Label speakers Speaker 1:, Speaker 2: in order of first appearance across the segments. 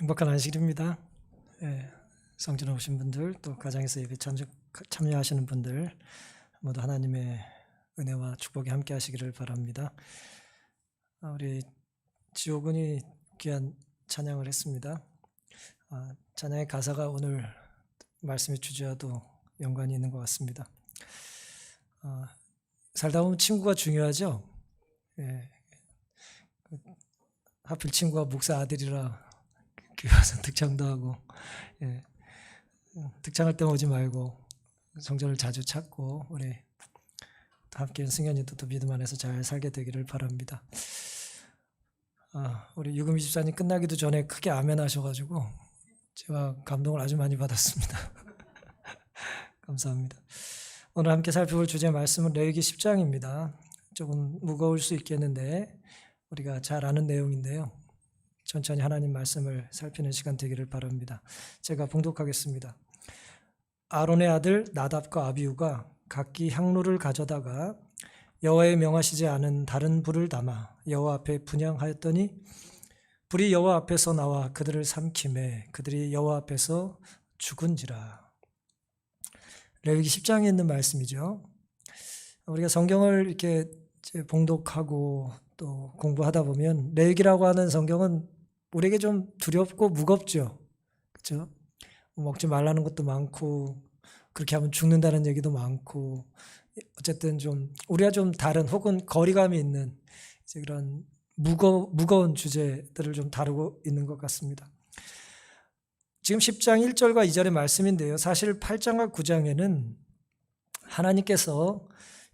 Speaker 1: 행복한 안식일입니다. 성전에 오신 분들, 또 가정에서 예배 참여하시는 분들 모두 하나님의 은혜와 축복이 함께 하시기를 바랍니다. 우리 지호군이 귀한 찬양을 했습니다. 찬양의 가사가 오늘 말씀의 주제와도 연관이 있는 것 같습니다. 살다 보면 친구가 중요하죠. 하필 친구가 목사 아들이라 교회 와서 득창도 하고, 득창할 때 오지 말고 성전을 자주 찾고 우리 함께 승현이도 또 믿음 안에서 잘 살게 되기를 바랍니다. 우리 유금희 집사님 끝나기도 전에 크게 아멘 하셔가지고 제가 감동을 아주 많이 받았습니다. 감사합니다. 오늘 함께 살펴볼 주제 말씀은 레위기 10장입니다. 조금 무거울 수 있겠는데 우리가 잘 아는 내용인데요. 천천히 하나님 말씀을 살피는 시간 되기를 바랍니다. 제가 봉독하겠습니다. 아론의 아들 나답과 아비후가 각기 향로를 가져다가 여호와의 명하시지 않은 다른 불을 담아 여호와 앞에 분향하였더니 불이 여호와 앞에서 나와 그들을 삼키매 그들이 여호와 앞에서 죽은지라. 레위기 10장에 있는 말씀이죠. 우리가 성경을 이렇게 봉독하고 또 공부하다 보면 레위기라고 하는 성경은 우리에게 좀 두렵고 무겁죠. 그렇죠? 먹지 말라는 것도 많고 그렇게 하면 죽는다는 얘기도 많고 어쨌든 좀 우리가 좀 다른 혹은 거리감이 있는 이제 그런 무거운 주제들을 좀 다루고 있는 것 같습니다. 지금 10장 1절과 2절의 말씀인데요. 사실 8장과 9장에는 하나님께서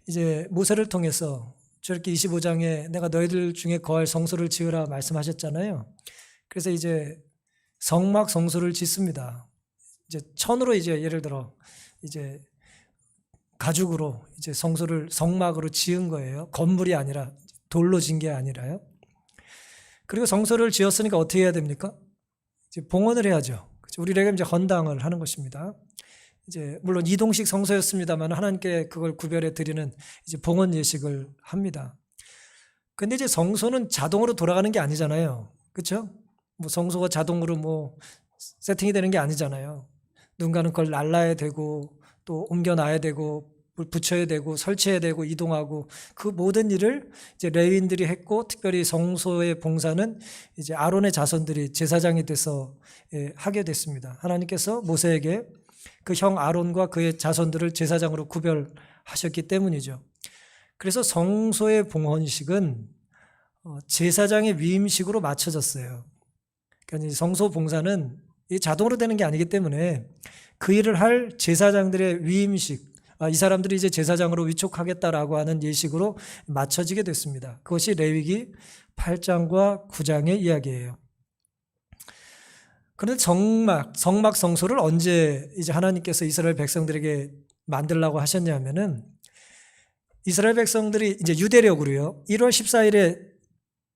Speaker 1: 이제 모세를 통해서 저렇게 25장에 내가 너희들 중에 거할 성소를 지으라 말씀하셨잖아요. 그래서 이제 성막 성소를 짓습니다. 이제 천으로 이제 예를 들어 이제 가죽으로 이제 성소를 성막으로 지은 거예요. 건물이 아니라 돌로 진 게 아니라요. 그리고 성소를 지었으니까 어떻게 해야 됩니까? 이제 봉헌을 해야죠. 우리에게 이제 헌당을 하는 것입니다. 이제 물론 이동식 성소였습니다만 하나님께 그걸 구별해 드리는 이제 봉헌 예식을 합니다. 근데 이제 성소는 자동으로 돌아가는 게 아니잖아요. 그렇죠? 뭐 성소가 자동으로 뭐 세팅이 되는 게 아니잖아요. 누군가는 그걸 날라야 되고 또 옮겨놔야 되고 붙여야 되고 설치해야 되고 이동하고 그 모든 일을 이제 레위인들이 했고 특별히 성소의 봉사는 이제 아론의 자손들이 제사장이 돼서 하게 됐습니다. 하나님께서 모세에게 그 형 아론과 그의 자손들을 제사장으로 구별하셨기 때문이죠. 그래서 성소의 봉헌식은 제사장의 위임식으로 맞춰졌어요. 그러니까 성소 봉사는 자동으로 되는 게 아니기 때문에 그 일을 할 제사장들의 위임식, 이 사람들이 이제 제사장으로 위촉하겠다라고 하는 예식으로 맞춰지게 됐습니다. 그것이 레위기 8장과 9장의 이야기예요. 그런데 성막 성소를 언제 이제 하나님께서 이스라엘 백성들에게 만들라고 하셨냐면은 이스라엘 백성들이 이제 유대력으로요. 1월 14일에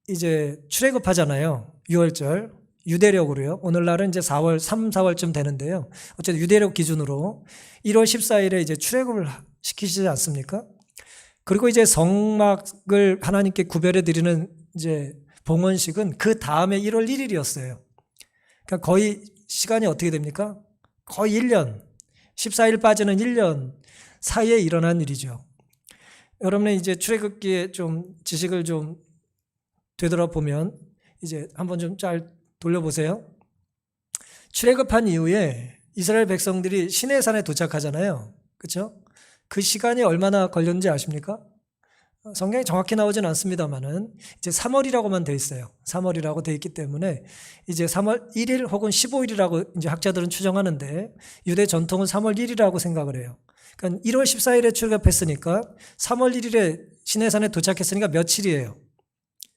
Speaker 1: 이제 출애굽하잖아요. 6월절 유대력으로요. 오늘날은 이제 3, 4월쯤 되는데요. 어쨌든 유대력 기준으로 1월 14일에 이제 출애굽을 시키시지 않습니까? 그리고 이제 성막을 하나님께 구별해 드리는 이제 봉헌식은 그 다음에 1월 1일이었어요. 그러니까 거의 시간이 어떻게 됩니까? 거의 1년, 14일 빠지는 1년 사이에 일어난 일이죠. 여러분의 이제 출애굽기에 좀 지식을 좀 되돌아보면 이제 한번 좀 잘 돌려보세요. 출애굽한 이후에 이스라엘 백성들이 시내산에 도착하잖아요. 그렇죠? 그 시간이 얼마나 걸렸는지 아십니까? 성경에 정확히 나오진 않습니다만은 이제 3월이라고만 돼 있어요. 3월이라고 돼 있기 때문에 이제 3월 1일 혹은 15일이라고 이제 학자들은 추정하는데 유대 전통은 3월 1일이라고 생각을 해요. 그러니까 1월 14일에 출애굽했으니까 3월 1일에 시내산에 도착했으니까 며칠이에요?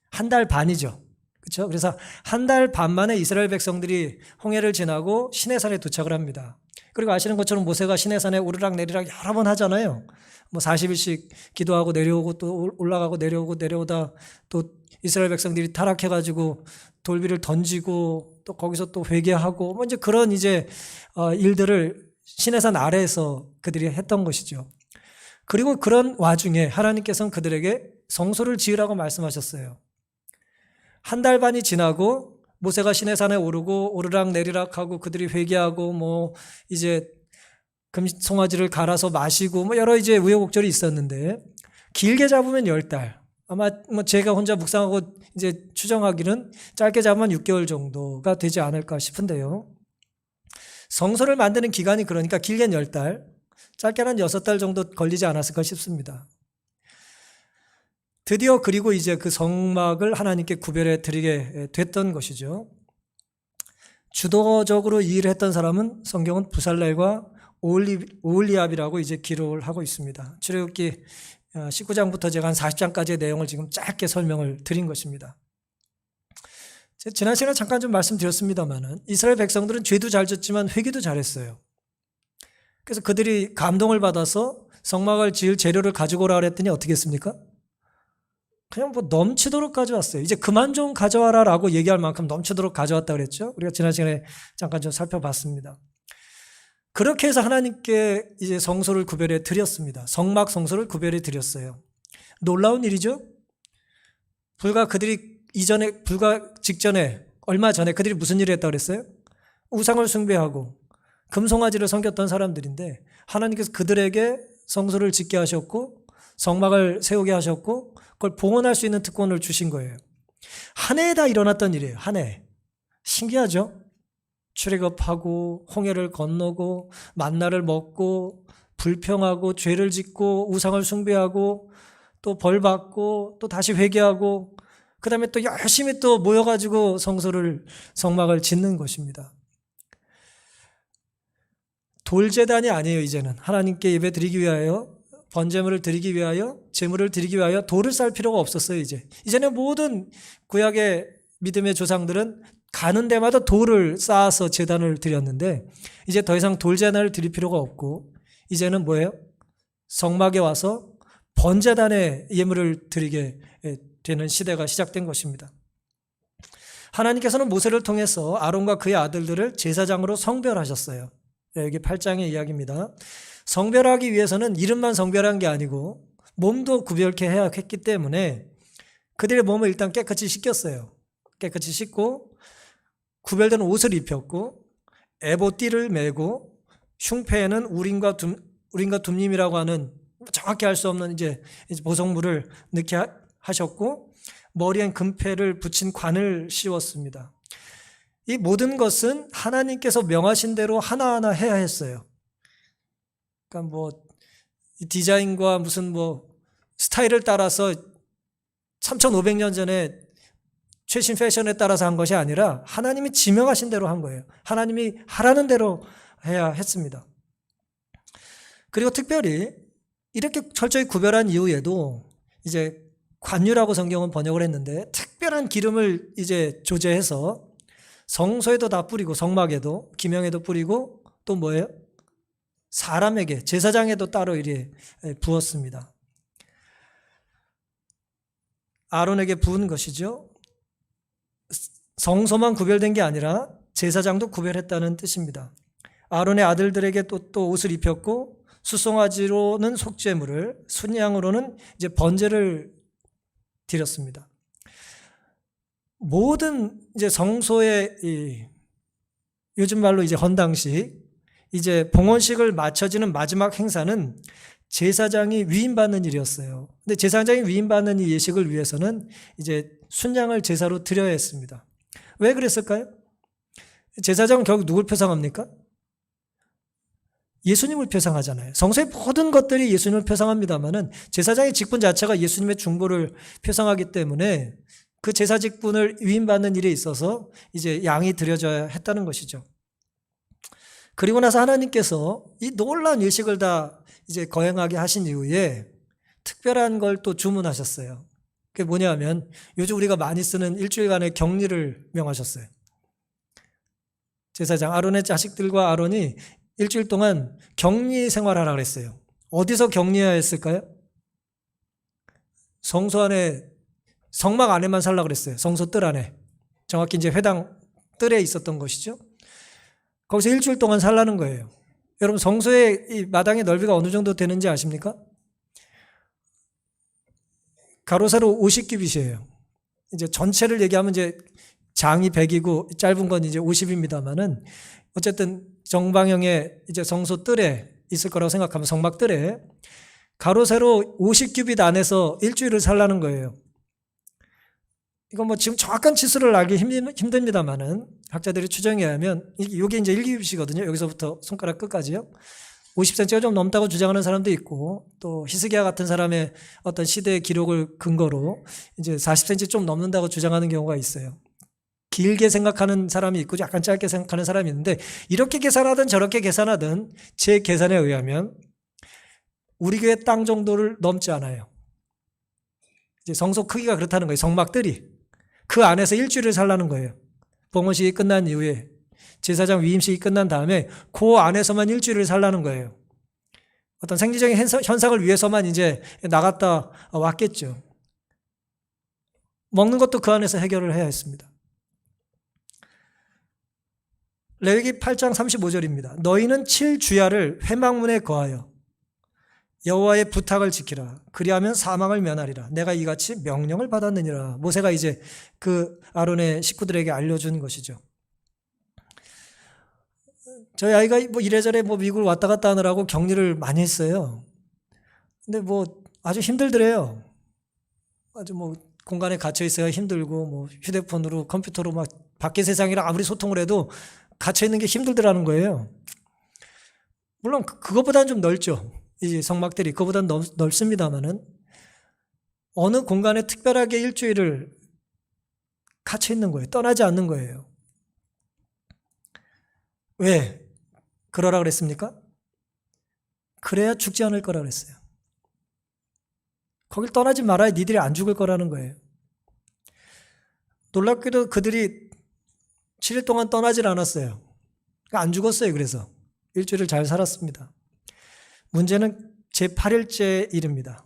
Speaker 1: 한 달 반이죠. 그렇죠? 그래서 한 달 반 만에 이스라엘 백성들이 홍해를 지나고 시내산에 도착을 합니다. 그리고 아시는 것처럼 모세가 시내산에 오르락 내리락 여러 번 하잖아요. 뭐 40일씩 기도하고 내려오고 또 올라가고 내려오고 내려오다 또 이스라엘 백성들이 타락해가지고 돌비를 던지고 또 거기서 또 회개하고 뭐 이제 그런 이제 일들을 시내산 아래에서 그들이 했던 것이죠. 그리고 그런 와중에 하나님께서는 그들에게 성소를 지으라고 말씀하셨어요. 한 달 반이 지나고 모세가 시내산에 오르고 오르락 내리락 하고 그들이 회개하고 뭐 이제 금송아지를 갈아서 마시고 뭐 여러 이제 우여곡절이 있었는데 길게 잡으면 10달. 아마 뭐 제가 혼자 묵상하고 이제 추정하기는 짧게 잡으면 6개월 정도가 되지 않을까 싶은데요. 성소를 만드는 기간이 그러니까 길게는 10달, 짧게는 6달 정도 걸리지 않았을까 싶습니다. 드디어 그리고 이제 그 성막을 하나님께 구별해 드리게 됐던 것이죠. 주도적으로 이 일을 했던 사람은 성경은 부살렐과 오홀리압이라고 이제 기록을 하고 있습니다. 출애굽기 19장부터 제가 한 40장까지의 내용을 지금 짧게 설명을 드린 것입니다. 지난 시간에 잠깐 좀 말씀드렸습니다만 이스라엘 백성들은 죄도 잘 졌지만 회개도 잘했어요. 그래서 그들이 감동을 받아서 성막을 지을 재료를 가지고 오라 그랬더니 어떻게 했습니까? 그냥 뭐 넘치도록 가져왔어요. 이제 그만 좀 가져와라 라고 얘기할 만큼 넘치도록 가져왔다 그랬죠. 우리가 지난 시간에 잠깐 좀 살펴봤습니다. 그렇게 해서 하나님께 이제 성소를 구별해 드렸습니다. 성막 성소를 구별해 드렸어요. 놀라운 일이죠. 불과 직전에 얼마 전에 그들이 무슨 일을 했다고 그랬어요? 우상을 숭배하고 금송아지를 섬겼던 사람들인데 하나님께서 그들에게 성소를 짓게 하셨고 성막을 세우게 하셨고 그걸 봉헌할 수 있는 특권을 주신 거예요. 한 해에 다 일어났던 일이에요. 한 해. 신기하죠? 출애굽하고 홍해를 건너고 만나를 먹고 불평하고 죄를 짓고 우상을 숭배하고 또 벌받고 또 다시 회개하고 그 다음에 또 열심히 또 모여가지고 성막을 짓는 것입니다. 돌제단이 아니에요. 이제는 하나님께 예배 드리기 위하여 번제물을 드리기 위하여 제물을 드리기 위하여 돌을 쌀 필요가 없었어요. 이제는 모든 구약의 믿음의 조상들은 가는 데마다 돌을 쌓아서 제단을 드렸는데 이제 더 이상 돌제단을 드릴 필요가 없고 이제는 뭐예요? 성막에 와서 번제단에 예물을 드리게 되는 시대가 시작된 것입니다. 하나님께서는 모세를 통해서 아론과 그의 아들들을 제사장으로 성별하셨어요. 여기 8장의 이야기입니다. 성별하기 위해서는 이름만 성별한 게 아니고 몸도 구별케 해야 했기 때문에 그들의 몸을 일단 깨끗이 씻겼어요. 깨끗이 씻고 구별된 옷을 입혔고 에봇띠를 메고 흉패에는 우림과 둠림이라고 하는 정확히 알 수 없는 이제 보석물을 넣게 하셨고 머리엔 금패를 붙인 관을 씌웠습니다. 이 모든 것은 하나님께서 명하신 대로 하나하나 해야 했어요. 그러니까 뭐 디자인과 무슨 뭐 스타일을 따라서 3,500년 전에 최신 패션에 따라서 한 것이 아니라 하나님이 지명하신 대로 한 거예요. 하나님이 하라는 대로 해야 했습니다. 그리고 특별히 이렇게 철저히 구별한 이후에도 이제 관유라고 성경은 번역을 했는데 특별한 기름을 이제 조제해서 성소에도 다 뿌리고 성막에도 기명에도 뿌리고 또 뭐예요? 사람에게 제사장에도 따로 이래 부었습니다. 아론에게 부은 것이죠. 성소만 구별된 게 아니라 제사장도 구별했다는 뜻입니다. 아론의 아들들에게 또 옷을 입혔고 수송아지로는 속죄물을 순양으로는 이제 번제를 드렸습니다. 모든 이제 성소의 요즘 말로 이제 헌당식 이제 봉헌식을 마쳐지는 마지막 행사는 제사장이 위임받는 일이었어요. 근데 제사장이 위임받는 이 예식을 위해서는 이제 순양을 제사로 드려야 했습니다. 왜 그랬을까요? 제사장은 결국 누굴 표상합니까? 예수님을 표상하잖아요. 성소의 모든 것들이 예수님을 표상합니다만은 제사장의 직분 자체가 예수님의 중보를 표상하기 때문에 그 제사 직분을 위임받는 일에 있어서 이제 양이 드려져야 했다는 것이죠. 그리고 나서 하나님께서 이 놀라운 예식을 다 이제 거행하게 하신 이후에 특별한 걸 또 주문하셨어요. 그게 뭐냐면 요즘 우리가 많이 쓰는 일주일간의 격리를 명하셨어요. 제사장 아론의 자식들과 아론이 일주일 동안 격리 생활하라 그랬어요. 어디서 격리해야 했을까요? 성소 안에, 성막 안에만 살라 그랬어요. 성소 뜰 안에. 정확히 이제 회당 뜰에 있었던 것이죠. 거기서 일주일 동안 살라는 거예요. 여러분 성소의 이 마당의 넓이가 어느 정도 되는지 아십니까? 가로 세로 50규빗이에요. 이제 전체를 얘기하면 이제 장이 100이고 짧은 건 이제 50입니다만은 어쨌든 정방형의 이제 성소 뜰에 있을 거라고 생각하면 성막 뜰에 가로 세로 50규빗 안에서 일주일을 살라는 거예요. 이거 뭐 지금 정확한 치수를 알기 힘듭니다만은 학자들이 추정에 의하면 이게 이제 1규빗이거든요. 여기서부터 손가락 끝까지요. 50cm가 좀 넘다고 주장하는 사람도 있고, 또 히스기야 같은 사람의 어떤 시대의 기록을 근거로 이제 40cm 좀 넘는다고 주장하는 경우가 있어요. 길게 생각하는 사람이 있고 약간 짧게 생각하는 사람이 있는데, 이렇게 계산하든 저렇게 계산하든 제 계산에 의하면 우리 교회 땅 정도를 넘지 않아요. 이제 성소 크기가 그렇다는 거예요. 성막들이 그 안에서 일주일을 살라는 거예요. 봉헌식이 끝난 이후에 제사장 위임식이 끝난 다음에 그 안에서만 일주일을 살라는 거예요. 어떤 생리적인 현상을 위해서만 이제 나갔다 왔겠죠. 먹는 것도 그 안에서 해결을 해야 했습니다. 레위기 8장 35절입니다. 너희는 7주야를 회막문에 거하여 여호와의 부탁을 지키라. 그리하면 사망을 면하리라. 내가 이같이 명령을 받았느니라. 모세가 이제 그 아론의 식구들에게 알려준 것이죠. 저희 아이가 뭐 이래저래 뭐 미국을 왔다 갔다 하느라고 격리를 많이 했어요. 근데 뭐 아주 힘들더래요. 아주 뭐 공간에 갇혀 있어야 힘들고, 뭐 휴대폰으로 컴퓨터로 막 밖의 세상이랑 아무리 소통을 해도 갇혀 있는 게 힘들더라는 거예요. 물론 그것보다는 좀 넓죠. 이 성막들이 그것보다는 넓습니다만은 어느 공간에 특별하게 일주일을 갇혀 있는 거예요. 떠나지 않는 거예요. 왜 그러라 그랬습니까? 그래야 죽지 않을 거라 그랬어요. 거길 떠나지 말아야 니들이 안 죽을 거라는 거예요. 놀랍게도 그들이 7일 동안 떠나질 않았어요. 안 죽었어요. 그래서 일주일을 잘 살았습니다. 문제는 제8일째 일입니다.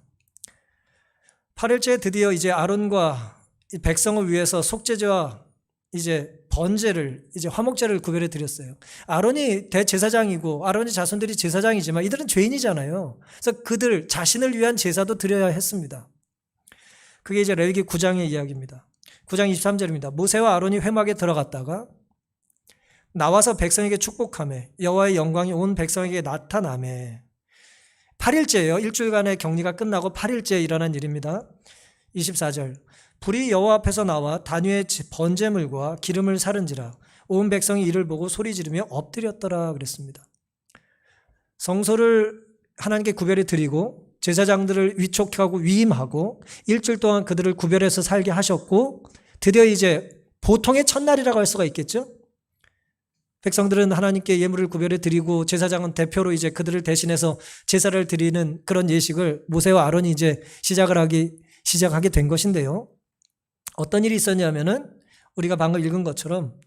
Speaker 1: 8일째에 드디어 이제 아론과 백성을 위해서 속죄제와 이제 번제를, 이제 화목제를 구별해 드렸어요. 아론이 대제사장이고 아론의 자손들이 제사장이지만 이들은 죄인이잖아요. 그래서 그들 자신을 위한 제사도 드려야 했습니다. 그게 이제 레위기 9장의 이야기입니다. 9장 23절입니다. 모세와 아론이 회막에 들어갔다가 나와서 백성에게 축복하며 여호와의 영광이 온 백성에게 나타나며 8일째예요. 일주일간의 격리가 끝나고 8일째에 일어난 일입니다. 24절. 불이 여호와 앞에서 나와 단위의 번제물과 기름을 사른지라 온 백성이 이를 보고 소리 지르며 엎드렸더라 그랬습니다. 성소를 하나님께 구별해 드리고 제사장들을 위촉하고 위임하고 일주일 동안 그들을 구별해서 살게 하셨고, 드디어 이제 보통의 첫날이라고 할 수가 있겠죠. 백성들은 하나님께 예물을 구별해 드리고 제사장은 대표로 이제 그들을 대신해서 제사를 드리는 그런 예식을 모세와 아론이 이제 시작하게 된 것인데요. 어떤 일이 있었냐면은 우리가 방금 읽은 것처럼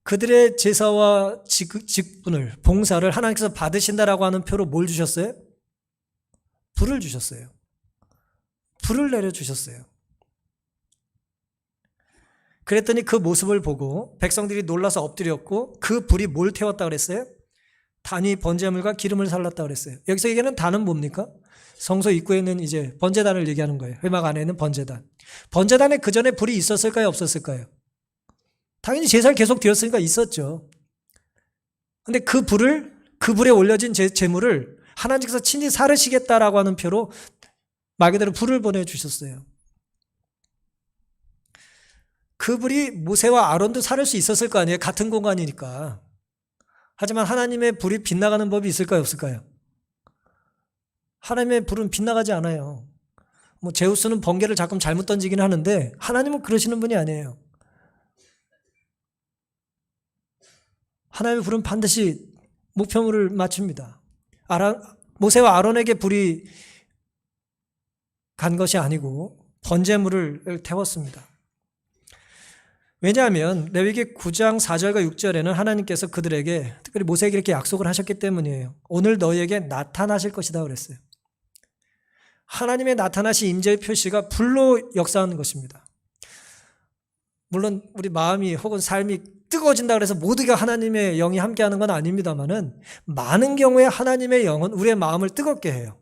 Speaker 1: 그들의 제사와 직분을, 봉사를 하나님께서 받으신다라고 하는 표로 뭘 주셨어요? 불을 주셨어요. 불을 내려주셨어요. 그랬더니 그 모습을 보고 백성들이 놀라서 엎드렸고, 그 불이 뭘 태웠다 그랬어요? 단위 번제물과 기름을 살랐다 그랬어요. 여기서 얘기하는 단은 뭡니까? 성소 입구에 있는 이제 번제단을 얘기하는 거예요. 회막 안에 있는 번제단. 번제단에 그 전에 불이 있었을까요? 없었을까요? 당연히 제사를 계속 드렸으니까 있었죠. 근데 그 불에 올려진 제물을 하나님께서 친히 사르시겠다라고 하는 표로 말 그대로 불을 보내주셨어요. 그 불이 모세와 아론도 사를 수 있었을 거 아니에요. 같은 공간이니까. 하지만 하나님의 불이 빗나가는 법이 있을까요? 없을까요? 하나님의 불은 빗나가지 않아요. 뭐 제우스는 번개를 가끔 잘못 던지긴 하는데 하나님은 그러시는 분이 아니에요. 하나님의 불은 반드시 목표물을 맞춥니다. 모세와 아론에게 불이 간 것이 아니고 번제물을 태웠습니다. 왜냐하면 레위기 9장 4절과 6절에는 하나님께서 그들에게, 특별히 모세에게 이렇게 약속을 하셨기 때문이에요. 오늘 너희에게 나타나실 것이다 그랬어요. 하나님의 나타나신 임재의 표시가 불로 역사하는 것입니다. 물론 우리 마음이 혹은 삶이 뜨거워진다 그래서 모두가 하나님의 영이 함께하는 건 아닙니다만은 많은 경우에 하나님의 영은 우리의 마음을 뜨겁게 해요.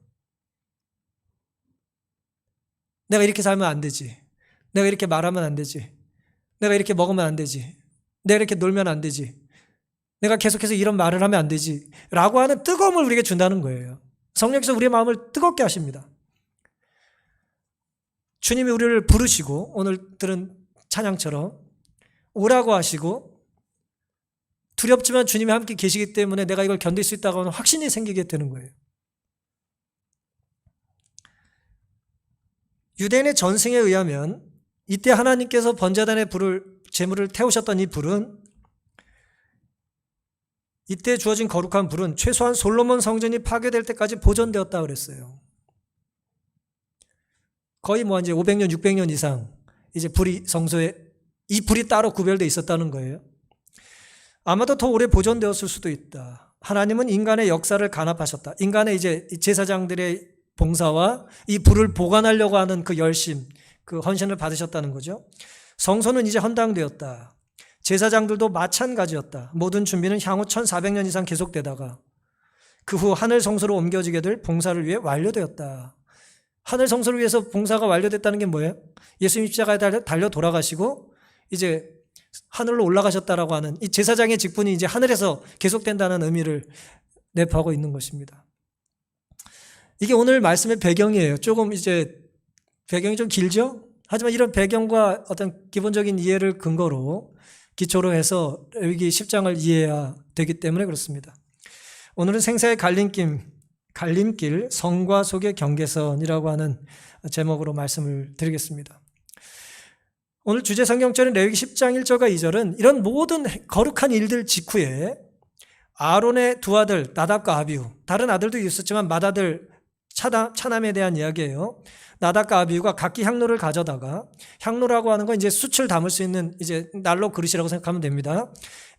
Speaker 1: 내가 이렇게 살면 안 되지. 내가 이렇게 말하면 안 되지. 내가 이렇게 먹으면 안 되지. 내가 이렇게 놀면 안 되지. 내가 계속해서 이런 말을 하면 안 되지. 라고 하는 뜨거움을 우리에게 준다는 거예요. 성령께서 우리의 마음을 뜨겁게 하십니다. 주님이 우리를 부르시고 오늘 들은 찬양처럼 오라고 하시고 두렵지만 주님이 함께 계시기 때문에 내가 이걸 견딜 수 있다고 하는 확신이 생기게 되는 거예요. 유대인의 전승에 의하면 이때 하나님께서 번제단의 제물을 태우셨던 이 불은, 이때 주어진 거룩한 불은 최소한 솔로몬 성전이 파괴될 때까지 보존되었다 그랬어요. 거의 이제 500년, 600년 이상 이제 성소에 이 불이 따로 구별되어 있었다는 거예요. 아마도 더 오래 보존되었을 수도 있다. 하나님은 인간의 역사를 간합하셨다. 인간의 이제 제사장들의 봉사와 이 불을 보관하려고 하는 그 열심, 그 헌신을 받으셨다는 거죠. 성소는 이제 헌당되었다. 제사장들도 마찬가지였다. 모든 준비는 향후 1400년 이상 계속되다가 그 후 하늘 성소로 옮겨지게 될 봉사를 위해 완료되었다. 하늘 성소를 위해서 봉사가 완료됐다는 게 뭐예요? 예수님 십자가에 달려 돌아가시고 이제 하늘로 올라가셨다라고 하는 이 제사장의 직분이 이제 하늘에서 계속된다는 의미를 내포하고 있는 것입니다. 이게 오늘 말씀의 배경이에요. 조금 이제 배경이 좀 길죠? 하지만 이런 배경과 어떤 기본적인 이해를 근거로 기초로 해서 레위기 10장을 이해해야 되기 때문에 그렇습니다. 오늘은 생사의 갈림길 성과 속의 경계선이라고 하는 제목으로 말씀을 드리겠습니다. 오늘 주제 성경절인 레위기 10장 1절과 2절은 이런 모든 거룩한 일들 직후에 아론의 두 아들 나답과 아비후, 다른 아들도 있었지만 맏아들 차남에 대한 이야기예요. 나답과 아비후가 각기 향로를 가져다가, 향로라고 하는 건 이제 숯을 담을 수 있는 이제 난로 그릇이라고 생각하면 됩니다.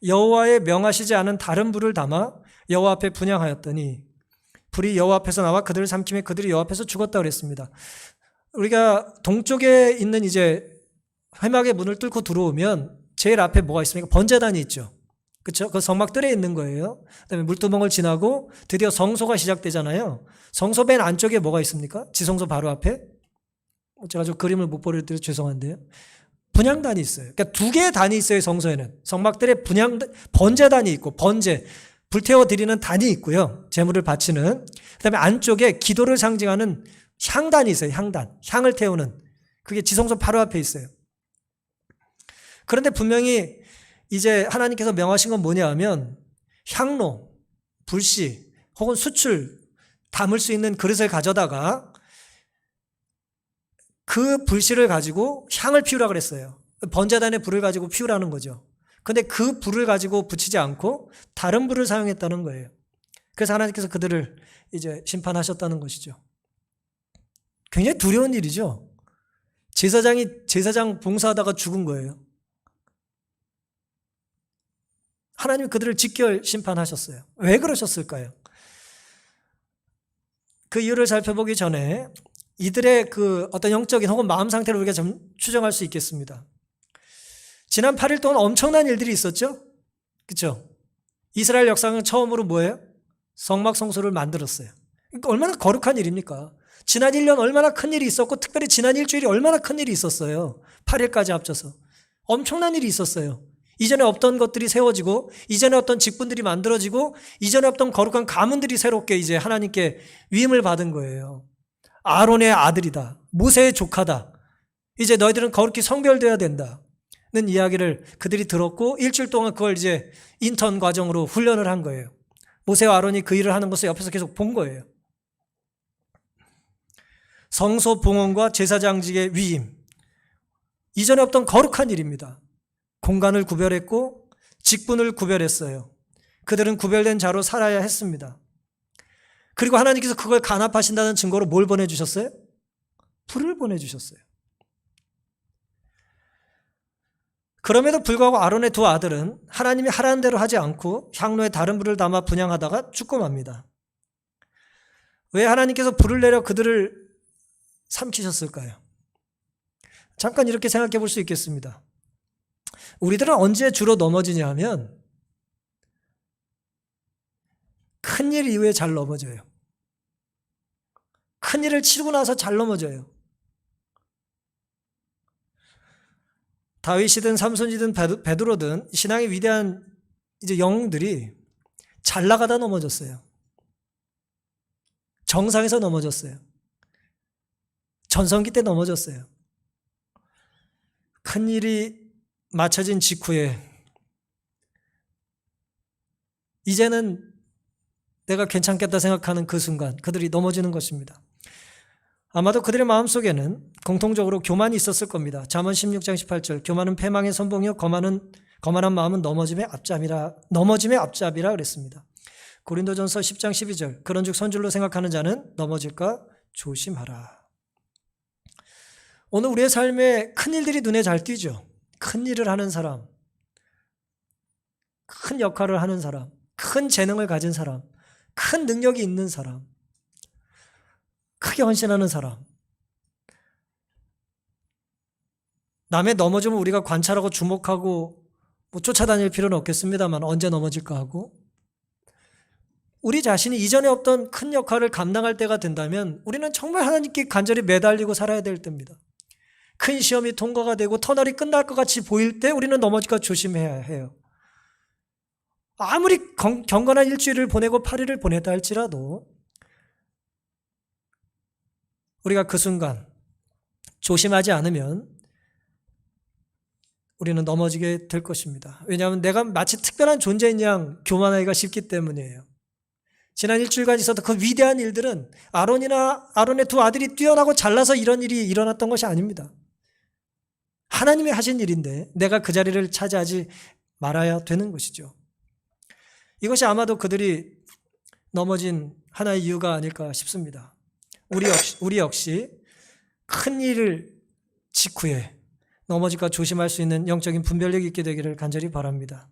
Speaker 1: 여호와의 명하시지 않은 다른 불을 담아 여호와 앞에 분향하였더니 불이 여호와 앞에서 나와 그들을 삼키며 그들이 여호와 앞에서 죽었다 그랬습니다. 우리가 동쪽에 있는 이제 회막의 문을 뚫고 들어오면 제일 앞에 뭐가 있습니까? 번제단이 있죠. 그렇죠? 그 성막 뜰에 있는 거예요. 그다음에 물두멍을 지나고 드디어 성소가 시작되잖아요. 성소 맨 안쪽에 뭐가 있습니까? 지성소 바로 앞에. 제가 저 그림을 못 보여드려서 죄송한데요. 분향단이 있어요. 그러니까 두 개의 단이 있어요. 성소에는. 성막들에 번제단이 있고 불태워 드리는 단이 있고요. 제물을 바치는. 그다음에 안쪽에 기도를 상징하는 향단이 있어요. 향을 태우는. 그게 지성소 바로 앞에 있어요. 그런데 분명히 이제 하나님께서 명하신 건 뭐냐 하면 향로, 불씨 혹은 숯을 담을 수 있는 그릇을 가져다가 그 불씨를 가지고 향을 피우라 그랬어요. 번제단의 불을 가지고 피우라는 거죠. 그런데 그 불을 가지고 붙이지 않고 다른 불을 사용했다는 거예요. 그래서 하나님께서 그들을 이제 심판하셨다는 것이죠. 굉장히 두려운 일이죠. 제사장 봉사하다가 죽은 거예요. 하나님이 그들을 직결 심판하셨어요. 왜 그러셨을까요? 그 이유를 살펴보기 전에 이들의 그 어떤 영적인 혹은 마음 상태를 우리가 좀 추정할 수 있겠습니다. 지난 8일 동안 엄청난 일들이 있었죠? 그렇죠? 이스라엘 역사는 처음으로 뭐예요? 성막 성소를 만들었어요. 그러니까 얼마나 거룩한 일입니까? 지난 1년 얼마나 큰 일이 있었고 특별히 지난 일주일이 얼마나 큰 일이 있었어요. 8일까지 합쳐서. 엄청난 일이 있었어요. 이전에 없던 것들이 세워지고 이전에 없던 직분들이 만들어지고 이전에 없던 거룩한 가문들이 새롭게 이제 하나님께 위임을 받은 거예요. 아론의 아들이다. 모세의 조카다. 이제 너희들은 거룩히 성별되어야 된다는 이야기를 그들이 들었고 일주일 동안 그걸 이제 인턴 과정으로 훈련을 한 거예요. 모세와 아론이 그 일을 하는 것을 옆에서 계속 본 거예요. 성소 봉헌과 제사장직의 위임. 이전에 없던 거룩한 일입니다. 공간을 구별했고 직분을 구별했어요. 그들은 구별된 자로 살아야 했습니다. 그리고 하나님께서 그걸 간합하신다는 증거로 뭘 보내주셨어요? 불을 보내주셨어요. 그럼에도 불구하고 아론의 두 아들은 하나님이 하라는 대로 하지 않고 향로에 다른 불을 담아 분향하다가 죽고 맙니다. 왜 하나님께서 불을 내려 그들을 삼키셨을까요? 잠깐 이렇게 생각해 볼 수 있겠습니다. 우리들은 언제 주로 넘어지냐 하면 큰일 이후에 잘 넘어져요. 큰일을 치르고 나서 잘 넘어져요. 다윗이든 삼손이든 베드로든 신앙의 위대한 이제 영웅들이 잘 나가다 넘어졌어요. 정상에서 넘어졌어요. 전성기 때 넘어졌어요. 큰 일이 맞춰진 직후에 이제는 내가 괜찮겠다 생각하는 그 순간 그들이 넘어지는 것입니다. 아마도 그들의 마음속에는 공통적으로 교만이 있었을 겁니다. 잠언 16장 18절 교만은 패망의 선봉이요 거만한 마음은 넘어짐의 앞잡이라 그랬습니다. 고린도전서 10장 12절 그런즉 선줄로 생각하는 자는 넘어질까 조심하라. 오늘 우리의 삶에 큰 일들이 눈에 잘 띄죠. 큰 일을 하는 사람, 큰 역할을 하는 사람, 큰 재능을 가진 사람, 큰 능력이 있는 사람, 크게 헌신하는 사람. 남의 넘어짐을 우리가 관찰하고 주목하고 쫓아다닐 필요는 없겠습니다만 언제 넘어질까 하고 우리 자신이 이전에 없던 큰 역할을 감당할 때가 된다면 우리는 정말 하나님께 간절히 매달리고 살아야 될 때입니다. 큰 시험이 통과가 되고 터널이 끝날 것 같이 보일 때 우리는 넘어질까 조심해야 해요. 아무리 경건한 일주일을 보내고 8일을 보냈다 할지라도 우리가 그 순간 조심하지 않으면 우리는 넘어지게 될 것입니다. 왜냐하면 내가 마치 특별한 존재인 양 교만하기가 쉽기 때문이에요. 지난 일주일간 있었던 그 위대한 일들은 아론의 두 아들이 뛰어나고 잘나서 이런 일이 일어났던 것이 아닙니다. 하나님이 하신 일인데 내가 그 자리를 차지하지 말아야 되는 것이죠. 이것이 아마도 그들이 넘어진 하나의 이유가 아닐까 싶습니다. 우리 역시 큰 일을 직후에 넘어질까 조심할 수 있는 영적인 분별력이 있게 되기를 간절히 바랍니다.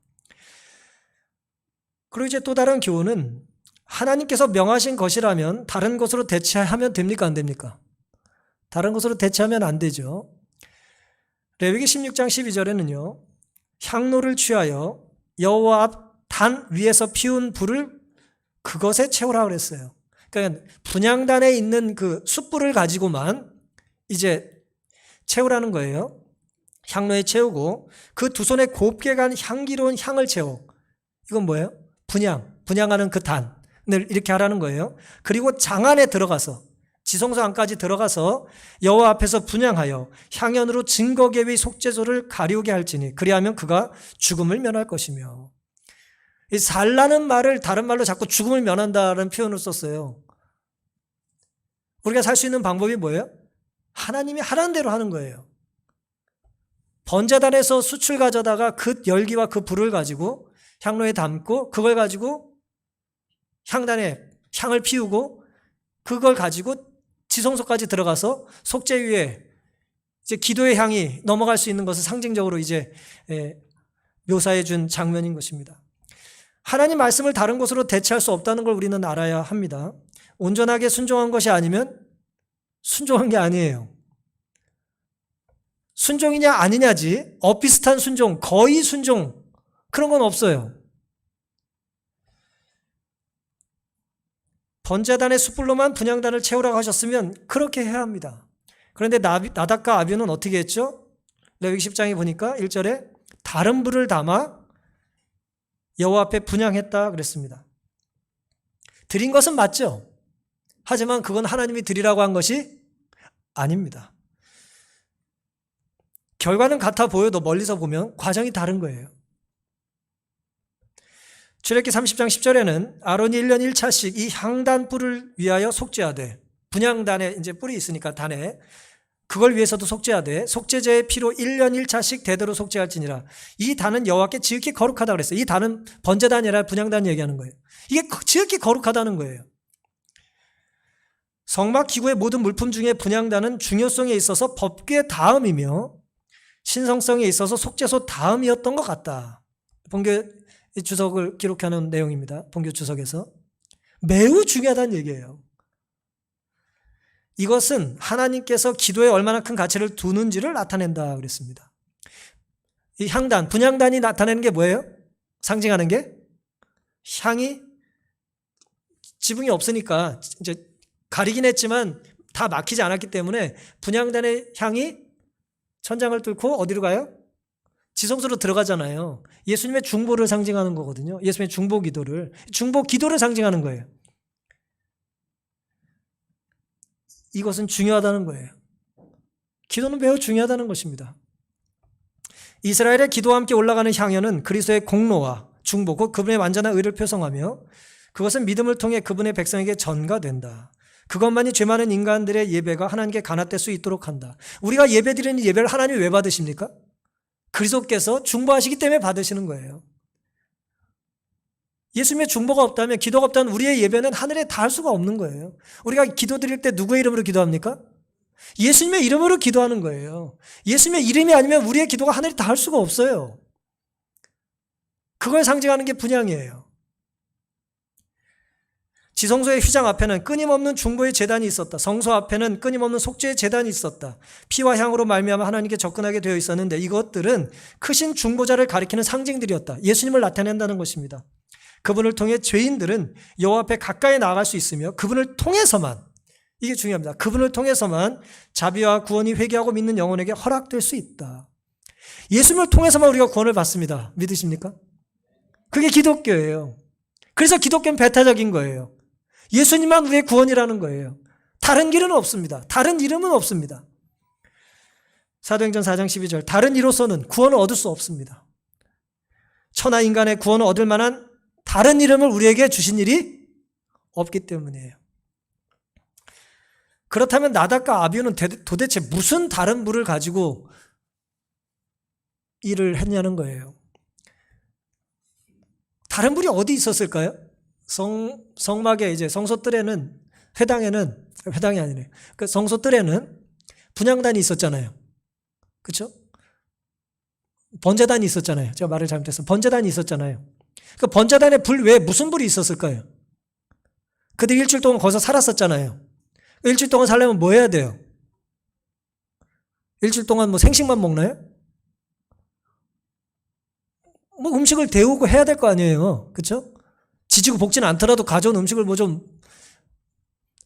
Speaker 1: 그리고 이제 또 다른 교훈은 하나님께서 명하신 것이라면 다른 것으로 대체하면 됩니까? 안 됩니까? 다른 것으로 대체하면 안 되죠. 레위기 16장 12절에는요. 향로를 취하여 여호와 앞 단 위에서 피운 불을 그것에 채우라 그랬어요. 그러니까 분향단에 있는 그 숯불을 가지고만 이제 채우라는 거예요. 향로에 채우고 그 두 손에 곱게 간 향기로운 향을 채워. 이건 뭐예요? 분향하는 그 단을 이렇게 하라는 거예요. 그리고 장 안에 들어가서 지성소 안까지 들어가서 여호와 앞에서 분향하여 향연으로 증거계의 속죄소를 가리우게 할지니 그리하면 그가 죽음을 면할 것이며. 이 살라는 말을 다른 말로 자꾸 죽음을 면한다는 표현을 썼어요. 우리가 살 수 있는 방법이 뭐예요? 하나님이 하라는 대로 하는 거예요. 번제단에서 숯을 가져다가 그 열기와 그 불을 가지고 향로에 담고 그걸 가지고 향단에 향을 피우고 그걸 가지고 지성소까지 들어가서 속죄 위에 이제 기도의 향이 넘어갈 수 있는 것을 상징적으로 이제 묘사해 준 장면인 것입니다. 하나님 말씀을 다른 것으로 대체할 수 없다는 걸 우리는 알아야 합니다. 온전하게 순종한 것이 아니면 순종한 게 아니에요. 순종이냐 아니냐지 비슷한 순종, 거의 순종 그런 건 없어요. 번제단의 숯불로만 분향단을 채우라고 하셨으면 그렇게 해야 합니다. 그런데 나답과 아비후는 어떻게 했죠? 레위기 10장에 보니까 1절에 다른 불을 담아 여호와 앞에 분향했다 그랬습니다. 드린 것은 맞죠. 하지만 그건 하나님이 드리라고 한 것이 아닙니다. 결과는 같아 보여도 멀리서 보면 과정이 다른 거예요. 출애굽기 30장 10절에는 아론이 1년 1차씩 이 향단 뿔을 위하여 속죄하되 분향단에 이제 뿔이 있으니까 단에 그걸 위해서도 속죄하되 속죄제의 피로 1년 1차씩 대대로 속죄할지니라. 이 단은 여호와께 지극히 거룩하다 그랬어요. 이 단은 번제단이 아니라 분향단 얘기하는 거예요. 이게 지극히 거룩하다는 거예요. 성막 기구의 모든 물품 중에 분향단은 중요성에 있어서 법궤 다음이며 신성성에 있어서 속죄소 다음이었던 것 같다. 본교 주석을 기록하는 내용입니다. 본교 주석에서 매우 중요하다는 얘기예요. 이것은 하나님께서 기도에 얼마나 큰 가치를 두는지를 나타낸다 그랬습니다. 이 향단, 분향단이 나타내는 게 뭐예요? 상징하는 게 향이 지붕이 없으니까 이제 가리긴 했지만 다 막히지 않았기 때문에 분향단의 향이 천장을 뚫고 어디로 가요? 지성소로 들어가잖아요. 예수님의 중보를 상징하는 거거든요. 예수님의 중보 기도를 상징하는 거예요. 이것은 중요하다는 거예요. 기도는 매우 중요하다는 것입니다. 이스라엘의 기도와 함께 올라가는 향연은 그리스도의 공로와 중보, 곧 그분의 완전한 의를 표성하며 그것은 믿음을 통해 그분의 백성에게 전가된다. 그것만이 죄 많은 인간들의 예배가 하나님께 간합될 수 있도록 한다. 우리가 예배드리는 예배를 하나님이 왜 받으십니까? 그리스도께서 중보하시기 때문에 받으시는 거예요. 예수님의 중보가 없다면, 기도가 없다면 우리의 예배는 하늘에 닿을 수가 없는 거예요. 우리가 기도 드릴 때 누구의 이름으로 기도합니까? 예수님의 이름으로 기도하는 거예요. 예수님의 이름이 아니면 우리의 기도가 하늘에 닿을 수가 없어요. 그걸 상징하는 게 분향이에요. 지성소의 휘장 앞에는 끊임없는 중보의 제단이 있었다. 성소 앞에는 끊임없는 속죄의 제단이 있었다. 피와 향으로 말미암아 하나님께 접근하게 되어 있었는데 이것들은 크신 중보자를 가리키는 상징들이었다. 예수님을 나타낸다는 것입니다. 그분을 통해 죄인들은 여호와 앞에 가까이 나아갈 수 있으며 그분을 통해서만, 이게 중요합니다. 그분을 통해서만 자비와 구원이 회개하고 믿는 영혼에게 허락될 수 있다. 예수님을 통해서만 우리가 구원을 받습니다. 믿으십니까? 그게 기독교예요. 그래서 기독교는 배타적인 거예요. 예수님만 우리의 구원이라는 거예요. 다른 길은 없습니다. 다른 이름은 없습니다. 사도행전 4장 12절, 다른 이로서는 구원을 얻을 수 없습니다. 천하 인간의 구원을 얻을 만한 다른 이름을 우리에게 주신 일이 없기 때문이에요. 그렇다면 나답과 아비후는 도대체 무슨 다른 불을 가지고 일을 했냐는 거예요. 다른 불이 어디 있었을까요? 성막에 이제 성소뜰에는, 회당이 아니네요. 그 성소뜰에는 분향단이 있었잖아요. 그렇죠? 번제단이 있었잖아요. 제가 말을 잘못했어요. 번제단이 있었잖아요. 그 번제단에 불 외에 무슨 불이 있었을까요? 그들 일주일 동안 거기서 살았었잖아요. 일주일 동안 살려면 뭐 해야 돼요? 일주일 동안 뭐 생식만 먹나요? 뭐 음식을 데우고 해야 될 거 아니에요. 그렇죠? 지지고 볶지는 않더라도 가져온 음식을 뭐 좀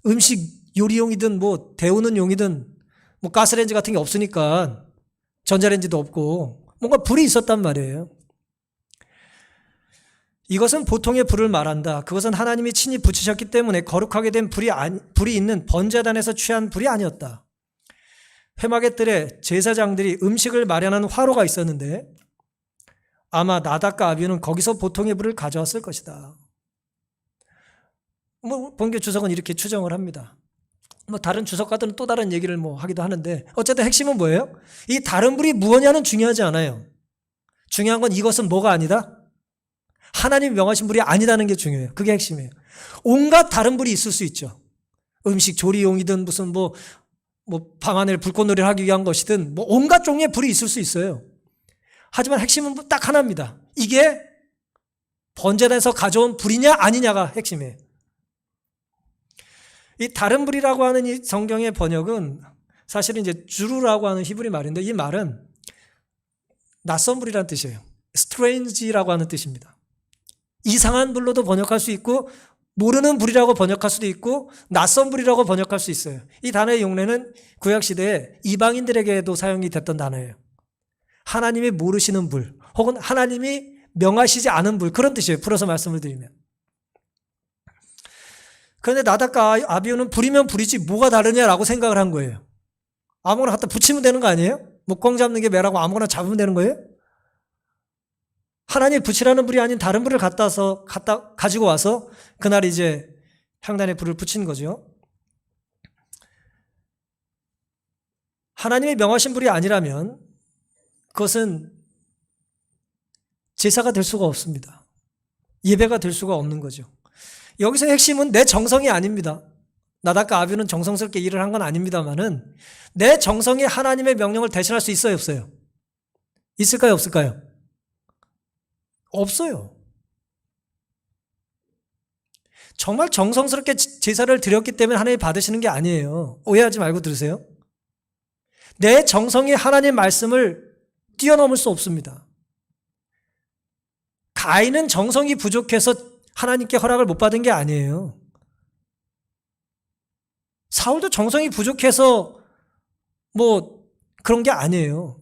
Speaker 1: 음식 요리용이든 뭐 데우는 용이든 뭐 가스레인지 같은 게 없으니까, 전자레인지도 없고 뭔가 불이 있었단 말이에요. 이것은 보통의 불을 말한다. 그것은 하나님이 친히 붙이셨기 때문에 거룩하게 된 불이 있는 번제단에서 취한 불이 아니었다. 회막의 뜰에 제사장들이 음식을 마련하는 화로가 있었는데 아마 나답과 아비후는 거기서 보통의 불을 가져왔을 것이다. 뭐 본교 주석은 이렇게 추정을 합니다. 뭐 다른 주석가들은 또 다른 얘기를 뭐 하기도 하는데 어쨌든 핵심은 뭐예요? 이 다른 불이 무엇냐는 중요하지 않아요. 중요한 건 이것은 뭐가 아니다? 하나님이 명하신 불이 아니다는 게 중요해요. 그게 핵심이에요. 온갖 다른 불이 있을 수 있죠. 음식 조리용이든 무슨 뭐 방안을 불꽃놀이를 하기 위한 것이든 뭐 온갖 종류의 불이 있을 수 있어요. 하지만 핵심은 딱 하나입니다. 이게 번제단에서 가져온 불이냐 아니냐가 핵심이에요. 이 다른 불이라고 하는 이 성경의 번역은 사실은 이제 주루라고 하는 히브리 말인데 이 말은 낯선 불이라는 뜻이에요. strange라고 하는 뜻입니다. 이상한 불로도 번역할 수 있고 모르는 불이라고 번역할 수도 있고 낯선 불이라고 번역할 수 있어요. 이 단어의 용례는 구약시대에 이방인들에게도 사용이 됐던 단어예요. 하나님이 모르시는 불 혹은 하나님이 명하시지 않은 불, 그런 뜻이에요. 풀어서 말씀을 드리면. 그런데 나답과 아비후는 불이면 불이지 뭐가 다르냐라고 생각을 한 거예요. 아무거나 갖다 붙이면 되는 거 아니에요? 목공 잡는 게 매라고 아무거나 잡으면 되는 거예요? 하나님이 붙이라는 불이 아닌 다른 불을 가지고 와서 그날 이제 향단에 불을 붙인 거죠. 하나님이 명하신 불이 아니라면 그것은 제사가 될 수가 없습니다. 예배가 될 수가 없는 거죠. 여기서 핵심은 내 정성이 아닙니다. 나답과 아비후는 정성스럽게 일을 한 건 아닙니다만은 내 정성이 하나님의 명령을 대신할 수 있어요, 없어요? 있을까요, 없을까요? 없어요. 정말 정성스럽게 제사를 드렸기 때문에 하나님이 받으시는 게 아니에요. 오해하지 말고 들으세요. 내 정성이 하나님 말씀을 뛰어넘을 수 없습니다. 가인은 정성이 부족해서 하나님께 허락을 못 받은 게 아니에요. 사울도 정성이 부족해서 뭐 그런 게 아니에요.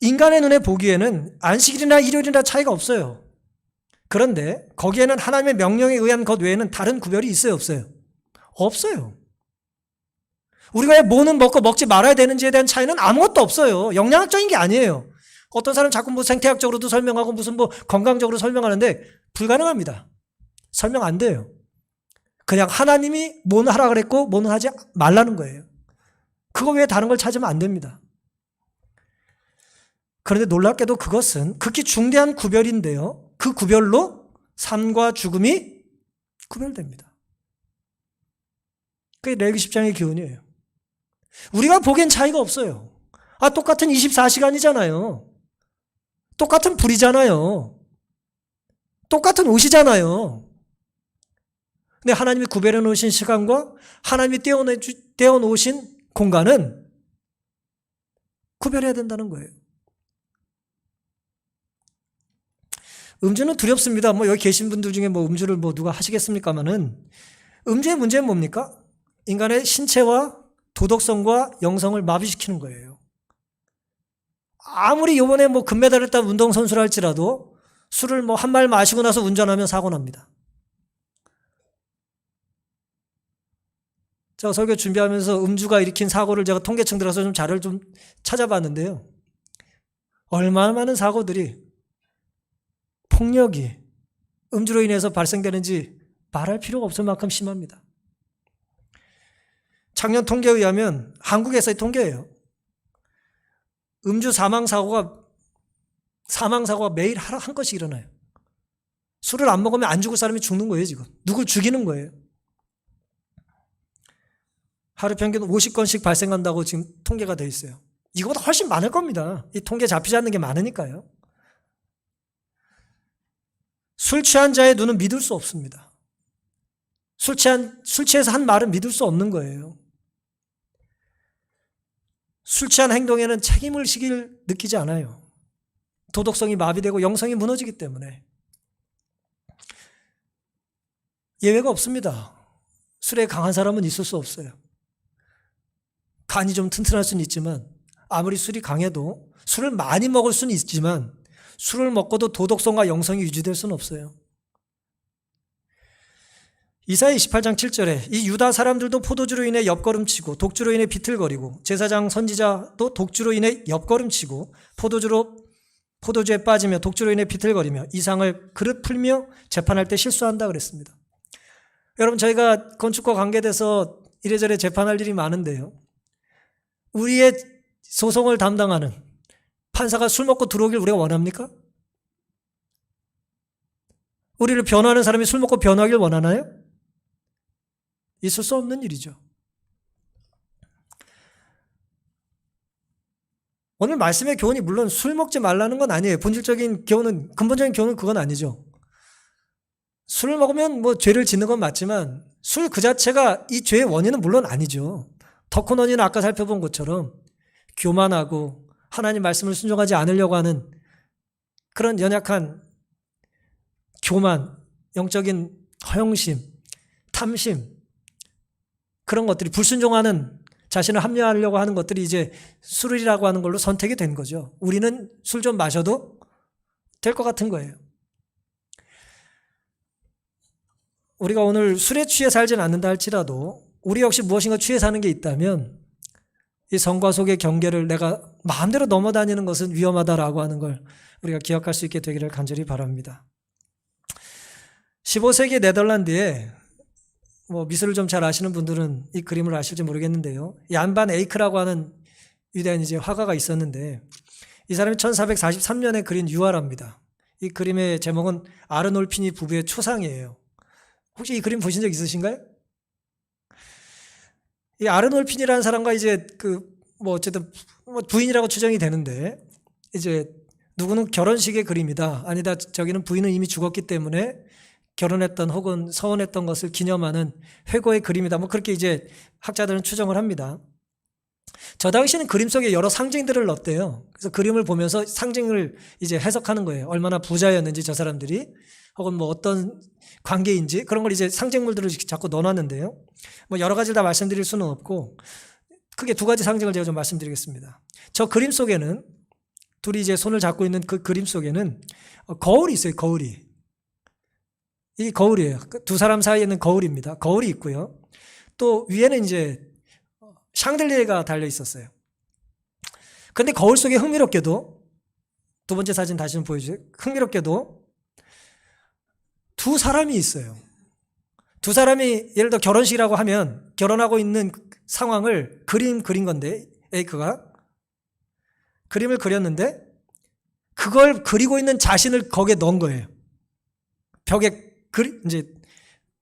Speaker 1: 인간의 눈에 보기에는 안식일이나 일요일이나 차이가 없어요. 그런데 거기에는 하나님의 명령에 의한 것 외에는 다른 구별이 있어요, 없어요? 없어요. 우리가 왜 뭐는 먹고 먹지 말아야 되는지에 대한 차이는 아무것도 없어요. 영양학적인 게 아니에요. 어떤 사람은 자꾸 뭐 생태학적으로도 설명하고 무슨 뭐 건강적으로 설명하는데 불가능합니다. 설명 안 돼요. 그냥 하나님이 뭐는 하라 그랬고 뭐는 하지 말라는 거예요. 그거 외에 다른 걸 찾으면 안 됩니다. 그런데 놀랍게도 그것은 극히 중대한 구별인데요. 그 구별로 삶과 죽음이 구별됩니다. 그게 레위기 10장의 교훈이에요. 우리가 보기엔 차이가 없어요. 똑같은 24시간이잖아요. 똑같은 불이잖아요. 똑같은 옷이잖아요. 근데 하나님이 구별해 놓으신 시간과 하나님이 떼어놓으신 공간은 구별해야 된다는 거예요. 음주는 두렵습니다. 뭐 여기 계신 분들 중에 뭐 음주를 뭐 누가 하시겠습니까마는 음주의 문제는 뭡니까? 인간의 신체와 도덕성과 영성을 마비시키는 거예요. 아무리 이번에 뭐 금메달을 딴 운동선수라 할지라도 술을 뭐 한 말 마시고 나서 운전하면 사고 납니다. 제가 설교 준비하면서 음주가 일으킨 사고를 제가 통계청 들어서 좀 자료를 좀 찾아봤는데요. 얼마나 많은 사고들이 폭력이 음주로 인해서 발생되는지 말할 필요가 없을 만큼 심합니다. 작년 통계에 의하면 한국에서의 통계예요. 음주 사망사고가 매일 한 건씩 일어나요. 술을 안 먹으면 안 죽을 사람이 죽는 거예요, 지금. 누굴 죽이는 거예요. 하루 평균 50건씩 발생한다고 지금 통계가 돼 있어요. 이거보다 훨씬 많을 겁니다. 이 통계 잡히지 않는 게 많으니까요. 술 취한 자의 눈은 믿을 수 없습니다. 술 취해서 한 말은 믿을 수 없는 거예요. 술 취한 행동에는 책임의식을 느끼지 않아요. 도덕성이 마비되고 영성이 무너지기 때문에. 예외가 없습니다. 술에 강한 사람은 있을 수 없어요. 간이 좀 튼튼할 수는 있지만 아무리 술이 강해도 술을 많이 먹을 수는 있지만 술을 먹고도 도덕성과 영성이 유지될 수는 없어요. 이사야 28장 7절에 이 유다 사람들도 포도주로 인해 옆걸음치고 독주로 인해 비틀거리고 제사장 선지자도 독주로 인해 옆걸음치고 포도주에 빠지며 독주로 인해 비틀거리며 이상을 그릇 풀며 재판할 때 실수한다 그랬습니다. 여러분, 저희가 건축과 관계돼서 이래저래 재판할 일이 많은데요. 우리의 소송을 담당하는 판사가 술 먹고 들어오길 우리가 원합니까? 우리를 변호하는 사람이 술 먹고 변호하길 원하나요? 있을 수 없는 일이죠. 오늘 말씀의 교훈이 물론 술 먹지 말라는 건 아니에요. 근본적인 교훈은 그건 아니죠. 술을 먹으면 뭐 죄를 짓는 건 맞지만 술 그 자체가 이 죄의 원인은 물론 아니죠. 더 큰 원인은 아까 살펴본 것처럼 교만하고 하나님 말씀을 순종하지 않으려고 하는 그런 연약한 교만, 영적인 허영심, 탐심, 그런 것들이 불순종하는 자신을 합리화하려고 하는 것들이 이제 술이라고 하는 걸로 선택이 된 거죠. 우리는 술 좀 마셔도 될 것 같은 거예요. 우리가 오늘 술에 취해 살지는 않는다 할지라도 우리 역시 무엇인가 취해 사는 게 있다면 이 성과 속의 경계를 내가 마음대로 넘어다니는 것은 위험하다라고 하는 걸 우리가 기억할 수 있게 되기를 간절히 바랍니다. 15세기 네덜란드에 뭐 미술을 좀 잘 아시는 분들은 이 그림을 아실지 모르겠는데요. 얀 반 에이크라고 하는 위대한 이제 화가가 있었는데 이 사람이 1443년에 그린 유화랍니다. 이 그림의 제목은 아르놀피니 부부의 초상이에요. 혹시 이 그림 보신 적 있으신가요? 이 아르놀핀이라는 사람과 이제 어쨌든 부인이라고 추정이 되는데 이제 누구는 결혼식의 그림이다. 아니다. 저기는 부인은 이미 죽었기 때문에 결혼했던 혹은 서원했던 것을 기념하는 회고의 그림이다. 뭐 그렇게 이제 학자들은 추정을 합니다. 저 당시에는 그림 속에 여러 상징들을 넣었대요. 그래서 그림을 보면서 상징을 이제 해석하는 거예요. 얼마나 부자였는지 저 사람들이 혹은 뭐 어떤 관계인지 그런 걸 이제 상징물들을 자꾸 넣어놨는데요. 뭐 여러 가지를 다 말씀드릴 수는 없고 크게 두 가지 상징을 제가 좀 말씀드리겠습니다. 저 그림 속에는 둘이 이제 손을 잡고 있는 그 그림 속에는 거울이 있어요. 거울이. 이 거울이에요. 두 사람 사이에 있는 거울입니다. 거울이 있고요. 또 위에는 이제 샹들리에가 달려 있었어요. 그런데 거울 속에 흥미롭게도, 두 번째 사진 다시 좀 보여주세요. 흥미롭게도 두 사람이 있어요. 두 사람이 예를 들어 결혼식이라고 하면 결혼하고 있는 상황을 그린 건데, 에이크가 그림을 그렸는데 그걸 그리고 있는 자신을 거기에 넣은 거예요. 벽에 이제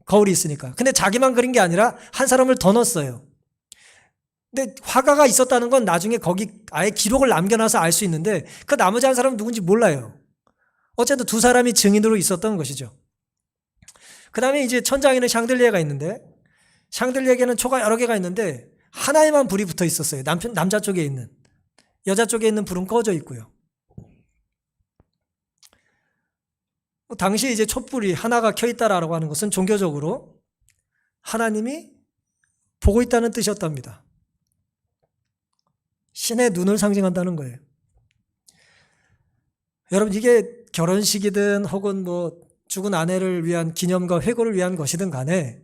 Speaker 1: 거울이 있으니까. 근데 자기만 그린 게 아니라 한 사람을 더 넣었어요. 근데 화가가 있었다는 건 나중에 거기 아예 기록을 남겨놔서 알 수 있는데 그 나머지 한 사람은 누군지 몰라요. 어쨌든 두 사람이 증인으로 있었던 것이죠. 그 다음에 이제 천장에는 샹들리에가 있는데, 샹들리에에는 초가 여러 개가 있는데 하나에만 불이 붙어 있었어요. 남자 쪽에 있는. 여자 쪽에 있는 불은 꺼져 있고요. 당시 이제 촛불이 하나가 켜 있다라고 하는 것은 종교적으로 하나님이 보고 있다는 뜻이었답니다. 신의 눈을 상징한다는 거예요. 여러분, 이게 결혼식이든 혹은 뭐 죽은 아내를 위한 기념과 회고를 위한 것이든 간에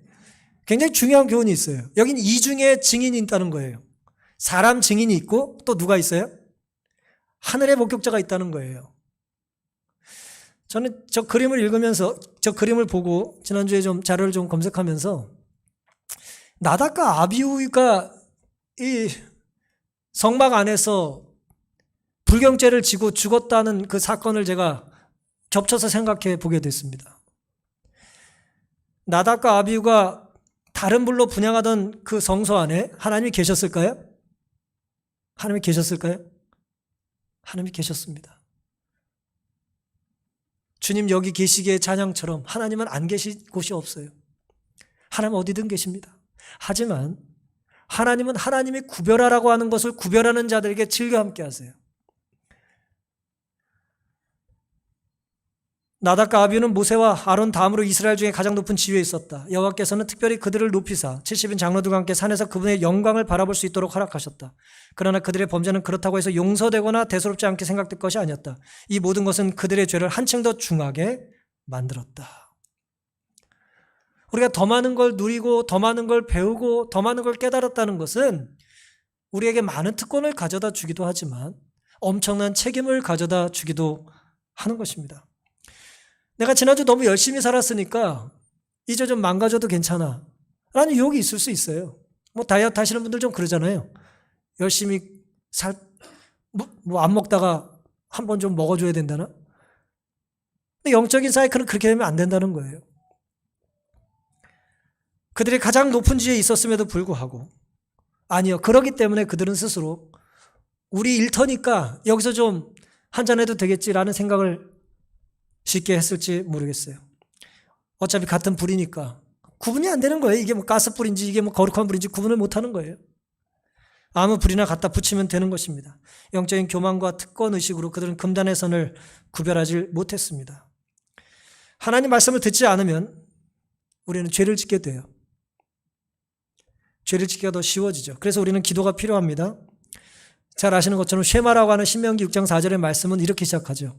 Speaker 1: 굉장히 중요한 교훈이 있어요. 여긴 이중의 증인이 있다는 거예요. 사람 증인이 있고 또 누가 있어요? 하늘의 목격자가 있다는 거예요. 저는 저 그림을 읽으면서, 저 그림을 보고 지난주에 좀 자료를 좀 검색하면서 나답과 아비후가 이 성막 안에서 불경죄를 지고 죽었다는 그 사건을 제가 겹쳐서 생각해 보게 됐습니다. 나답과 아비후가 다른 불로 분향하던 그 성소 안에 하나님이 계셨을까요? 하나님이 계셨을까요? 하나님이 계셨습니다. 주님 여기 계시기의 찬양처럼 하나님은 안 계실 곳이 없어요. 하나님 어디든 계십니다. 하지만 하나님은 하나님이 구별하라고 하는 것을 구별하는 자들에게 즐겨 함께 하세요. 나답과 아비후는 모세와 아론 다음으로 이스라엘 중에 가장 높은 지위에 있었다. 여호와께서는 특별히 그들을 높이사 70인 장로들과 함께 산에서 그분의 영광을 바라볼 수 있도록 허락하셨다. 그러나 그들의 범죄는 그렇다고 해서 용서되거나 대수롭지 않게 생각될 것이 아니었다. 이 모든 것은 그들의 죄를 한층 더 중하게 만들었다. 우리가 더 많은 걸 누리고 더 많은 걸 배우고 더 많은 걸 깨달았다는 것은 우리에게 많은 특권을 가져다 주기도 하지만 엄청난 책임을 가져다 주기도 하는 것입니다. 내가 지난주 너무 열심히 살았으니까 이제 좀 망가져도 괜찮아 라는 유혹이 있을 수 있어요. 뭐 다이어트 하시는 분들 좀 그러잖아요. 열심히 안 먹다가 한 번 좀 먹어줘야 된다나? 근데 영적인 사이클은 그렇게 되면 안 된다는 거예요. 그들이 가장 높은 지위에 있었음에도 불구하고 아니요. 그러기 때문에 그들은 스스로 우리 일터니까 여기서 좀 한잔해도 되겠지라는 생각을 쉽게 했을지 모르겠어요. 어차피 같은 불이니까 구분이 안 되는 거예요. 이게 뭐 가스불인지 이게 뭐 거룩한 불인지 구분을 못하는 거예요. 아무 불이나 갖다 붙이면 되는 것입니다. 영적인 교만과 특권의식으로 그들은 금단의 선을 구별하지 못했습니다. 하나님 말씀을 듣지 않으면 우리는 죄를 짓게 돼요. 죄를 짓기가 더 쉬워지죠. 그래서 우리는 기도가 필요합니다. 잘 아시는 것처럼 쉐마라고 하는 신명기 6장 4절의 말씀은 이렇게 시작하죠.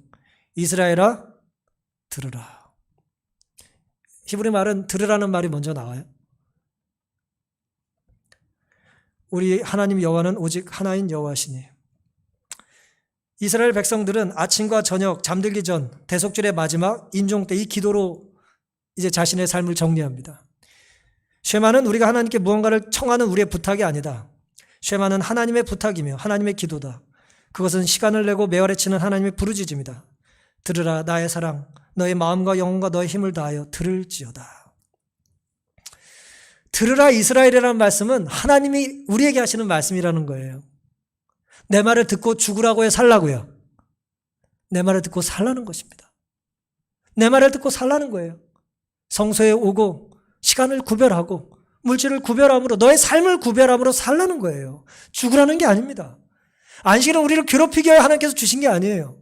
Speaker 1: 이스라엘아 들으라. 히브리 말은 들으라는 말이 먼저 나와요. 우리 하나님 여호와는 오직 하나인 여호와시니. 이스라엘 백성들은 아침과 저녁 잠들기 전 대속절의 마지막 인종 때 이 기도로 이제 자신의 삶을 정리합니다. 쉐마는 우리가 하나님께 무언가를 청하는 우리의 부탁이 아니다. 쉐마는 하나님의 부탁이며 하나님의 기도다. 그것은 시간을 내고 매화를 치는 하나님의 부르짖음이다. 들으라 나의 사랑, 너의 마음과 영혼과 너의 힘을 다하여 들을지어다. 들으라 이스라엘이라는 말씀은 하나님이 우리에게 하시는 말씀이라는 거예요. 내 말을 듣고 죽으라고 해 살라고요. 내 말을 듣고 살라는 것입니다. 내 말을 듣고 살라는 거예요. 성소에 오고 시간을 구별하고 물질을 구별함으로 너의 삶을 구별함으로 살라는 거예요. 죽으라는 게 아닙니다. 안식일은 우리를 괴롭히기 위해 하나님께서 주신 게 아니에요.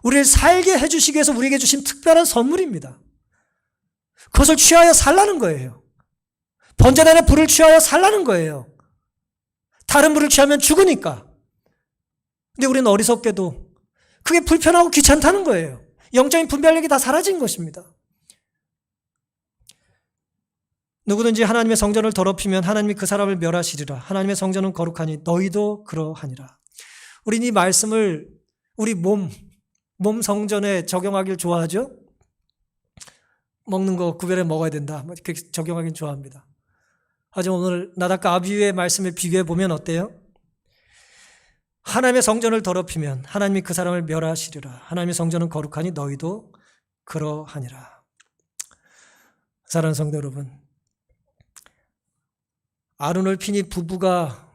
Speaker 1: 우리를 살게 해주시기 위해서 우리에게 주신 특별한 선물입니다. 그것을 취하여 살라는 거예요. 번제단의 불을 취하여 살라는 거예요. 다른 불을 취하면 죽으니까. 근데 우리는 어리석게도 그게 불편하고 귀찮다는 거예요. 영적인 분별력이 다 사라진 것입니다. 누구든지 하나님의 성전을 더럽히면 하나님이 그 사람을 멸하시리라. 하나님의 성전은 거룩하니 너희도 그러하니라. 우린 이 말씀을 우리 몸 성전에 적용하길 좋아하죠? 먹는 거 구별해 먹어야 된다. 그렇게 적용하긴 좋아합니다. 하지만 오늘 나닷과 아비유의 말씀을 비교해 보면 어때요? 하나님의 성전을 더럽히면 하나님이 그 사람을 멸하시리라. 하나님의 성전은 거룩하니 너희도 그러하니라. 사랑하는 성도 여러분, 아론을 피니 부부가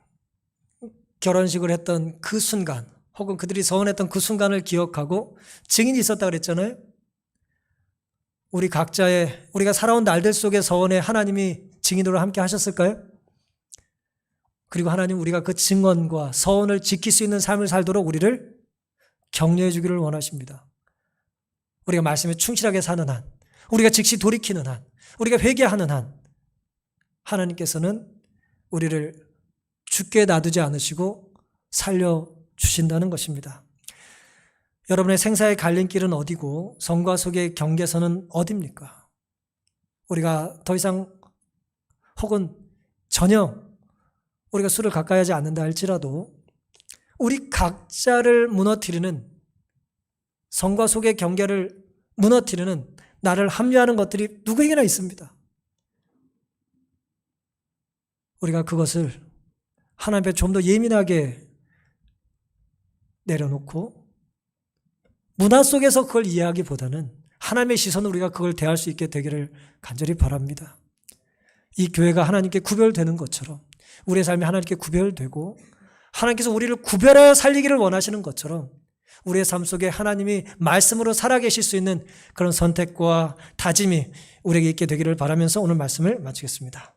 Speaker 1: 결혼식을 했던 그 순간, 혹은 그들이 서원했던 그 순간을 기억하고 증인이 있었다 그랬잖아요. 우리 각자의 우리가 살아온 날들 속의 서원에 하나님이 증인으로 함께 하셨을까요? 그리고 하나님 우리가 그 증언과 서원을 지킬 수 있는 삶을 살도록 우리를 격려해 주기를 원하십니다. 우리가 말씀에 충실하게 사는 한, 우리가 즉시 돌이키는 한, 우리가 회개하는 한, 하나님께서는 우리를 죽게 놔두지 않으시고 살려주신다는 것입니다. 여러분의 생사의 갈림길은 어디고 성과 속의 경계선은 어디입니까? 우리가 더 이상 혹은 전혀 우리가 술을 가까이 하지 않는다 할지라도 우리 각자를 무너뜨리는, 성과 속의 경계를 무너뜨리는, 나를 합리화하는 것들이 누구에게나 있습니다. 우리가 그것을 하나님 앞에 좀 더 예민하게 내려놓고 문화 속에서 그걸 이해하기보다는 하나님의 시선으로 우리가 그걸 대할 수 있게 되기를 간절히 바랍니다. 이 교회가 하나님께 구별되는 것처럼 우리의 삶이 하나님께 구별되고 하나님께서 우리를 구별하여 살리기를 원하시는 것처럼 우리의 삶 속에 하나님이 말씀으로 살아계실 수 있는 그런 선택과 다짐이 우리에게 있게 되기를 바라면서 오늘 말씀을 마치겠습니다.